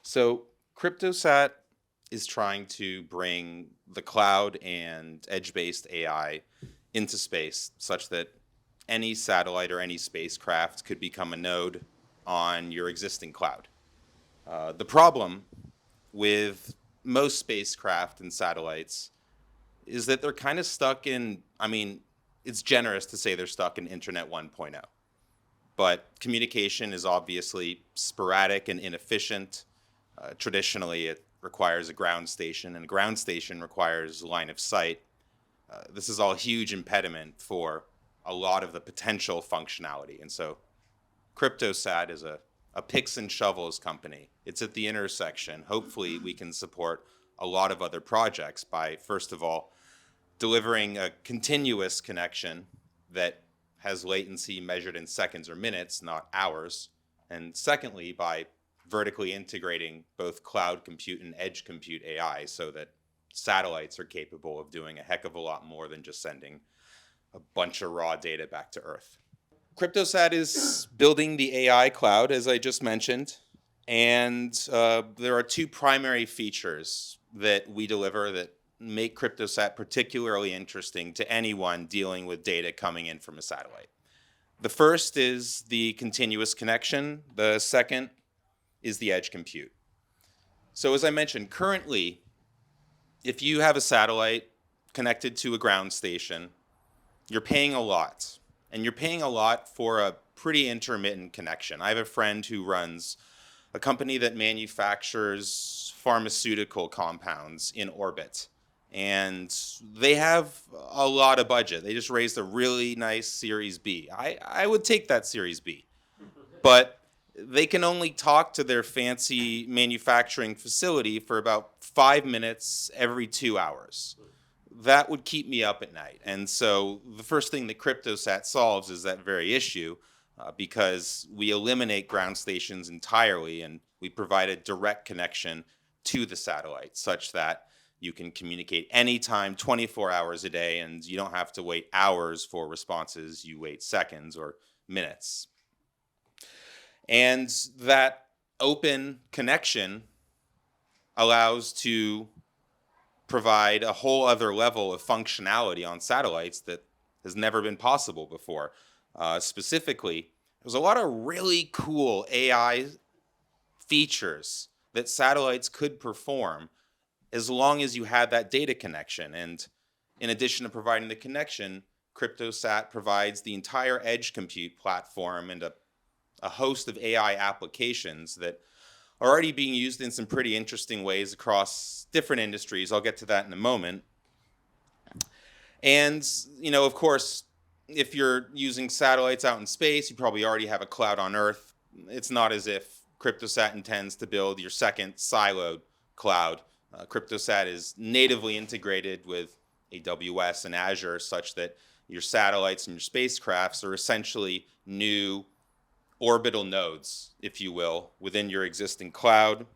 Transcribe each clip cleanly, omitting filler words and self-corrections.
So, CryptoSat is trying to bring the cloud and edge-based AI into space such that any satellite or any spacecraft could become a node on your existing cloud. The problem with most spacecraft and satellites is that they're kind of stuck in, it's generous to say they're stuck in Internet 1.0. But communication is obviously sporadic and inefficient. Traditionally, it requires a ground station, and a ground station requires line of sight. This is all a huge impediment for a lot of the potential functionality. And so CryptoSat is a picks and shovels company. It's at the intersection. Hopefully, we can support a lot of other projects by, first of all, delivering a continuous connection that has latency measured in seconds or minutes, not hours. And secondly, by vertically integrating both cloud compute and edge compute AI so that satellites are capable of doing a heck of a lot more than just sending a bunch of raw data back to Earth. CryptoSat is building the AI cloud, as I just mentioned, and there are two primary features that we deliver that make CryptoSat particularly interesting to anyone dealing with data coming in from a satellite. The first is the continuous connection. The second is the edge compute. So as I mentioned, currently, if you have a satellite connected to a ground station, you're paying a lot. And you're paying a lot for a pretty intermittent connection. I have a friend who runs a company that manufactures pharmaceutical compounds in orbit. And they have a lot of budget. They just raised a really nice Series B. I would take that Series B. But they can only talk to their fancy manufacturing facility for about 5 minutes every 2 hours. That would keep me up at night. And so the first thing that CryptoSat solves is that very issue because we eliminate ground stations entirely and we provide a direct connection to the satellite such that you can communicate anytime, 24 hours a day, and you don't have to wait hours for responses. You wait seconds or minutes. And that open connection allows to provide a whole other level of functionality on satellites that has never been possible before. Specifically, there's a lot of really cool AI features that satellites could perform as long as you had that data connection. And in addition to providing the connection, CryptoSat provides the entire edge compute platform and a host of AI applications that are already being used in some pretty interesting ways across different industries. I'll get to that in a moment. And, of course, if you're using satellites out in space, you probably already have a cloud on Earth. It's not as if CryptoSat intends to build your second siloed cloud. CryptoSat is natively integrated with AWS and Azure such that your satellites and your spacecrafts are essentially new orbital nodes, if you will, within your existing cloud.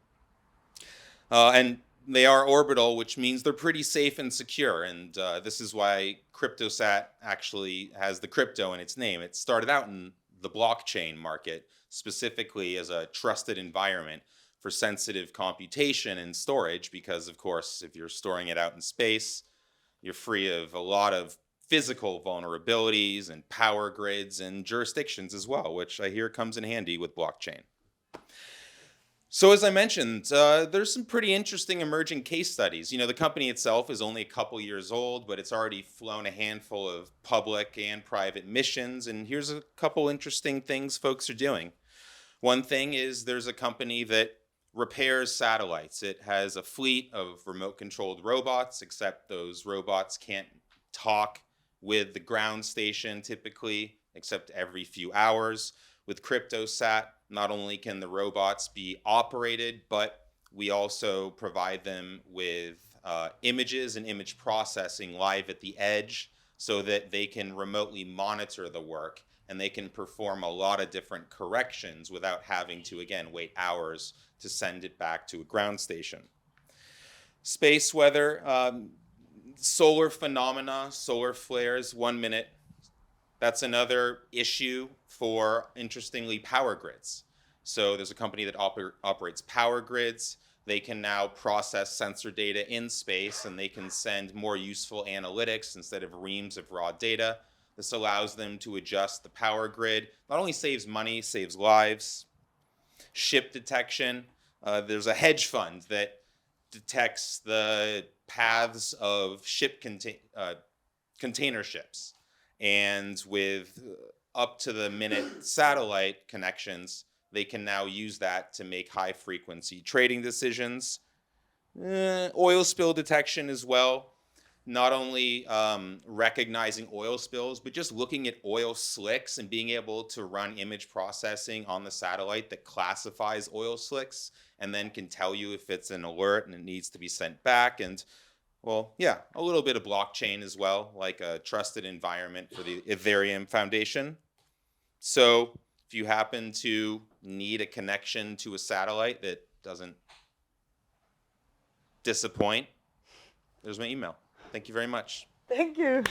And they are orbital, which means they're pretty safe and secure. And this is why CryptoSat actually has the crypto in its name. It started out in the blockchain market, specifically as a trusted environment for sensitive computation and storage, because, of course, if you're storing it out in space, you're free of a lot of physical vulnerabilities and power grids and jurisdictions as well, which I hear comes in handy with blockchain. So as I mentioned, there's some pretty interesting emerging case studies. The company itself is only a couple years old, but it's already flown a handful of public and private missions. And here's a couple interesting things folks are doing. One thing is there's a company that repairs satellites. It has a fleet of remote-controlled robots, except those robots can't talk with the ground station typically, except every few hours. With CryptoSat, not only can the robots be operated, but we also provide them with images and image processing live at the edge so that they can remotely monitor the work and they can perform a lot of different corrections without having to, again, wait hours to send it back to a ground station. Space weather, solar phenomena, solar flares, 1 minute. That's another issue for, interestingly, power grids. So there's a company that operates power grids. They can now process sensor data in space, and they can send more useful analytics instead of reams of raw data. This allows them to adjust the power grid. Not only saves money, saves lives. Ship detection. There's a hedge fund that detects the paths of container ships. And with up to the minute satellite connections, they can now use that to make high frequency trading decisions. Oil spill detection as well. Not only recognizing oil spills, but just looking at oil slicks and being able to run image processing on the satellite that classifies oil slicks and then can tell you if it's an alert and it needs to be sent back. And well, yeah, a little bit of blockchain as well, like a trusted environment for the Ethereum Foundation. So if you happen to need a connection to a satellite that doesn't disappoint, there's my email. Thank you very much. Thank you.